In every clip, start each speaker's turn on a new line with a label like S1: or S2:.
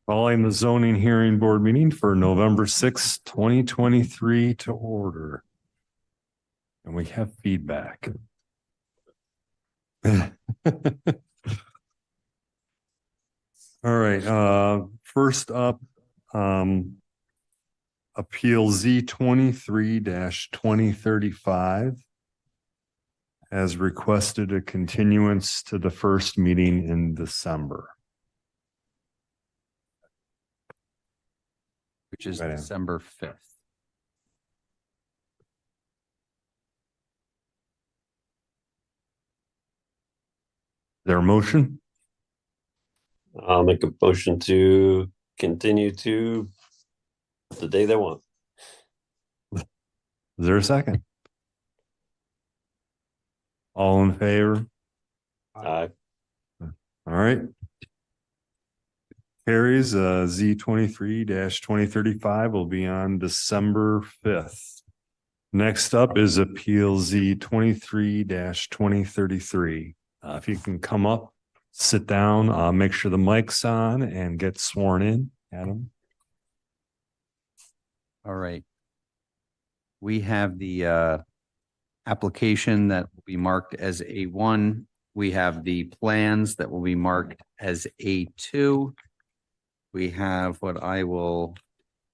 S1: Calling the zoning hearing board meeting for November 6th, 2023 to order. And we have feedback. All right, first up, Appeal Z23-2035 has requested a continuance to the first meeting in December.
S2: Which is December 5th.
S1: Their motion?
S3: I'll make a motion to continue to the day they want.
S1: Is there a second? All in favor?
S3: Aye.
S1: All right. Carries Z23-2035 will be on December 5th. Next up is Appeal Z23-2033. If you can come up, sit down, make sure the mic's on and get sworn in, Adam.
S2: All right. We have the application that will be marked as A1. We have the plans that will be marked as A2. We have what I will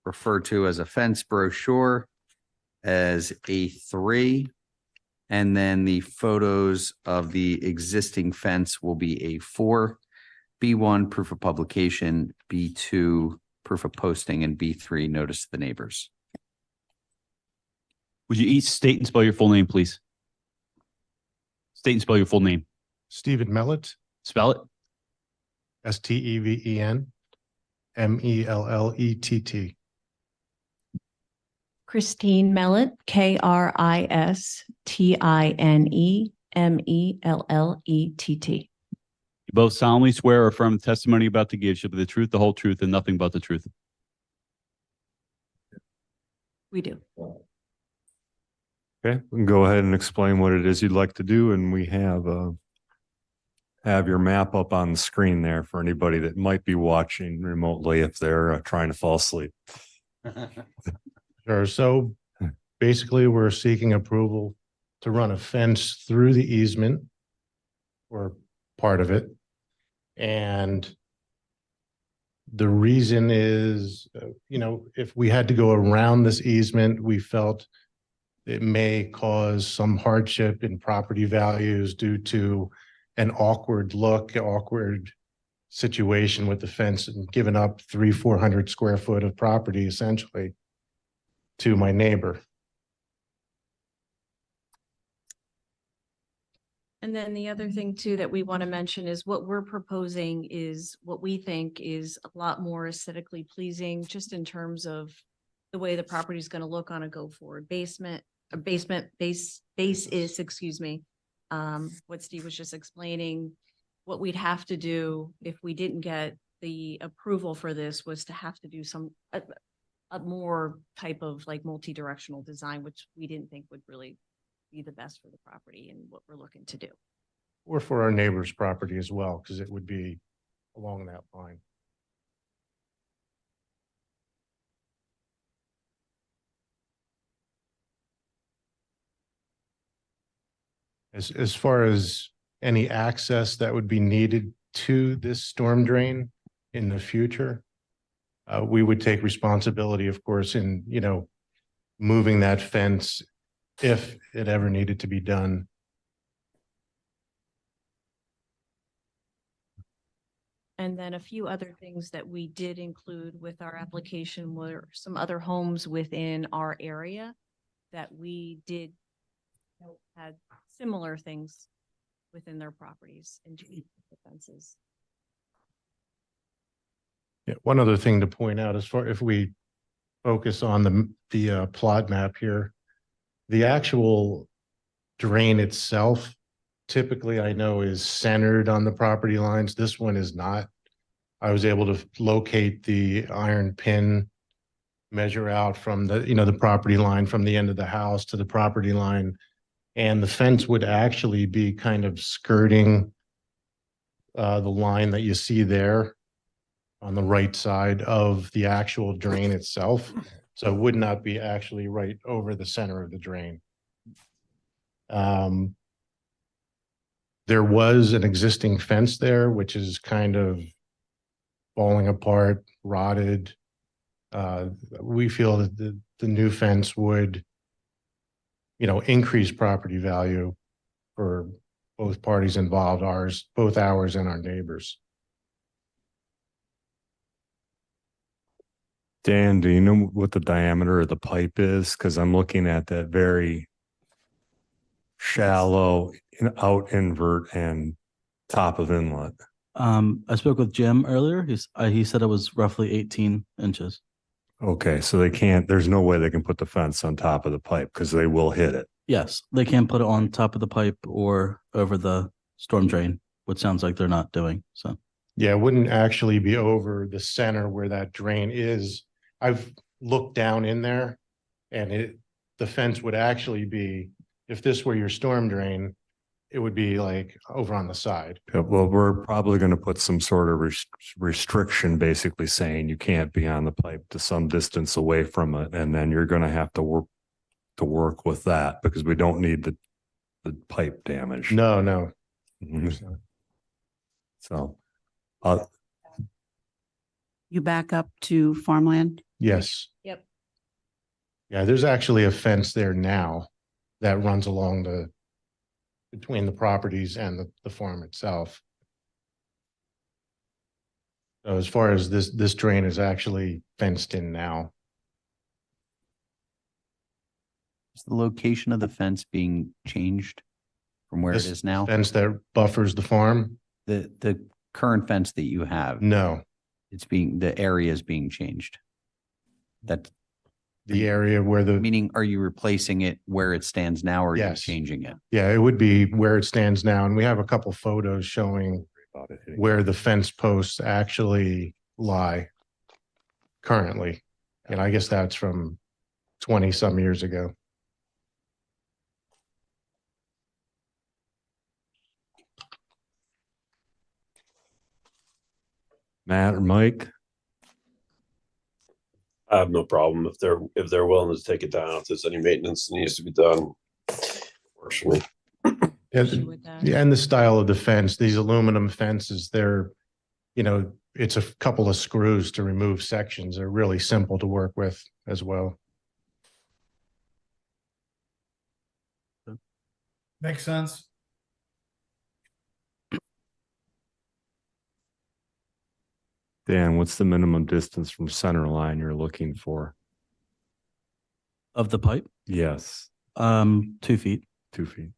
S2: refer to as a fence brochure as A3. And then the photos of the existing fence will be A4, B1 proof of publication, B2 proof of posting, and B3 notice to the neighbors.
S4: Would you each state and spell your full name, please? State and spell your full name.
S5: Stephen Mellett,
S4: Spell it.
S5: Steven Mellett.
S6: Christine Mellett, Christine Mellett.
S4: You both solemnly swear or affirm the testimony about to give shall be the truth, the whole truth, and nothing but the truth.
S6: We do.
S1: Okay, we can go ahead and explain what it is you'd like to do, and we have your map up on the screen there for anybody that might be watching remotely if they're trying to fall asleep.
S5: Sure. So basically, we're seeking approval to run a fence through the easement or part of it. And the reason is, if we had to go around this easement, we felt it may cause some hardship in property values due to an awkward situation with the fence and giving up 400 square foot of property essentially to my neighbor.
S6: And then the other thing too that we want to mention is what we're proposing is what we think is a lot more aesthetically pleasing, just in terms of the way the property is going to look on a go forward base is, excuse me, what Steve was just explaining. What we'd have to do if we didn't get the approval for this was to have to do some a more type of like multi-directional design, which we didn't think would really be the best for the property and what we're looking to do.
S5: Or for our neighbor's property as well, because it would be along that line. As far as any access that would be needed to this storm drain in the future, we would take responsibility, of course, in, moving that fence if it ever needed to be done.
S6: And then a few other things that we did include with our application were some other homes within our area that we did had similar things within their properties and fences.
S5: Yeah, one other thing to point out, as far if we focus on the plot map here, the actual drain itself, typically I know is centered on the property lines. This one is not. I was able to locate the iron pin, measure out from the property line from the end of the house to the property line, and the fence would actually be kind of skirting the line that you see there. on the right side of the actual drain itself. So it would not be actually right over the center of the drain. There was an existing fence there, which is kind of falling apart, rotted. We feel that the new fence would, increase property value for both parties involved, both ours and our neighbors.
S1: Dan, do you know what the diameter of the pipe is? Because I'm looking at that very shallow out invert and top of inlet.
S7: I spoke with Jim earlier. He said it was roughly 18 inches.
S1: Okay, so there's no way they can put the fence on top of the pipe because they will hit it.
S7: Yes, they can't put it on top of the pipe or over the storm drain, which sounds like they're not doing. So
S5: Yeah, it wouldn't actually be over the center where that drain is. I've looked down in there and the fence would actually be, if this were your storm drain, it would be like over on the side.
S1: Yeah, well, we're probably going to put some sort of restriction, basically saying you can't be on the pipe to some distance away from it. And then you're going to have to work with that because we don't need the pipe damage.
S5: No.
S1: Mhm. So,
S8: You back up to farmland?
S5: Yes.
S6: Yep.
S5: Yeah, there's actually a fence there now that runs along between the properties and the farm itself. So as far as this drain is actually fenced in now.
S2: Is the location of the fence being changed from where it
S5: This
S2: is now?
S5: Fence that buffers the farm?
S2: The current fence that you have,
S5: No,
S2: the area is being changed. That,
S5: the area where
S2: meaning, are you replacing it where it stands now or are you
S5: Yes.
S2: changing it?
S5: yeah, it would be where it stands now. And we have a couple photos showing
S1: about it hitting-
S5: where the fence posts actually lie currently. And I guess that's from 20 some years ago.
S1: Matt or Mike?
S3: I have no problem if they're willing to take it down, if there's any maintenance that needs to be done. Works for me.
S6: Issue with that.
S5: Yeah, and the style of the fence, these aluminum fences, it's a couple of screws to remove sections. They're really simple to work with as well.
S9: Makes sense.
S1: Dan, what's the minimum distance from center line you're looking for?
S7: of the pipe,
S1: Yes,
S7: 2 feet.
S1: 2 feet.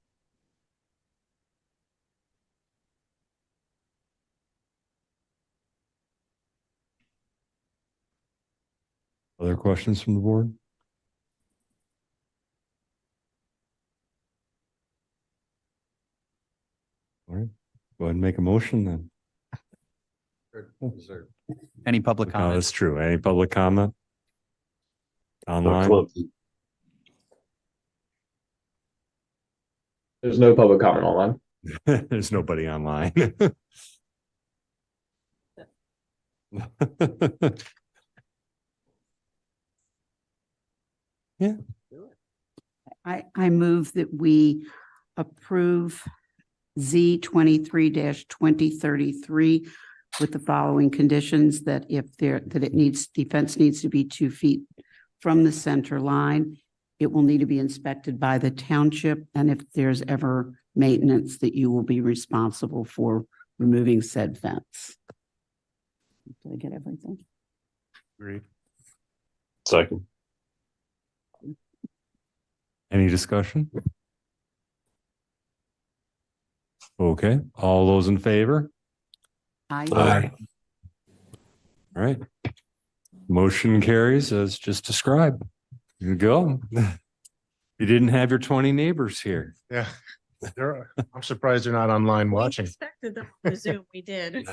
S1: Other questions from the board? All right, go ahead and make a motion then.
S2: Any public
S1: No,
S2: comments?
S1: that's true. Any public comment?
S3: They'll come
S1: Online?
S3: up-
S9: There's no public comment online.
S1: There's nobody online.
S8: I move that we approve Z 23-2033 with the following conditions: that the fence needs to be 2 feet from the center line. It will need to be inspected by the township, and if there's ever maintenance, that you will be responsible for removing said fence. Did I get everything?
S5: Agreed.
S3: Second.
S1: Any discussion? Okay, all those in favor?
S8: Aye.
S1: All right. Motion carries as just described. You go. You didn't have your 20 neighbors here.
S5: Yeah. I'm surprised they're not online
S6: We
S5: watching.
S6: expected them to Zoom, we did.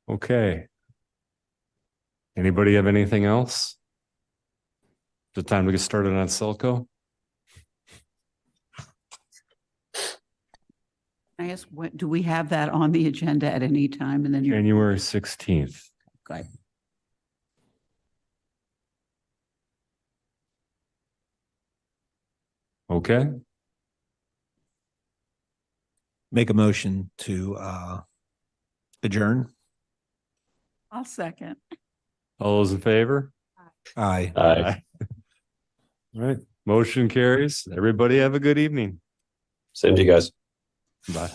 S1: Okay. Anybody have anything else? Is it time to get started on Selco?
S8: I ask, what, do we have that on the agenda at any time and then you?
S1: January 16th.
S8: Okay.
S1: Okay,
S10: Make a motion to adjourn.
S8: I'll second.
S1: all those in favor?
S10: Aye.
S3: Aye.
S1: All right, motion carries. Everybody have a good evening.
S3: Same to you guys.
S1: Bye.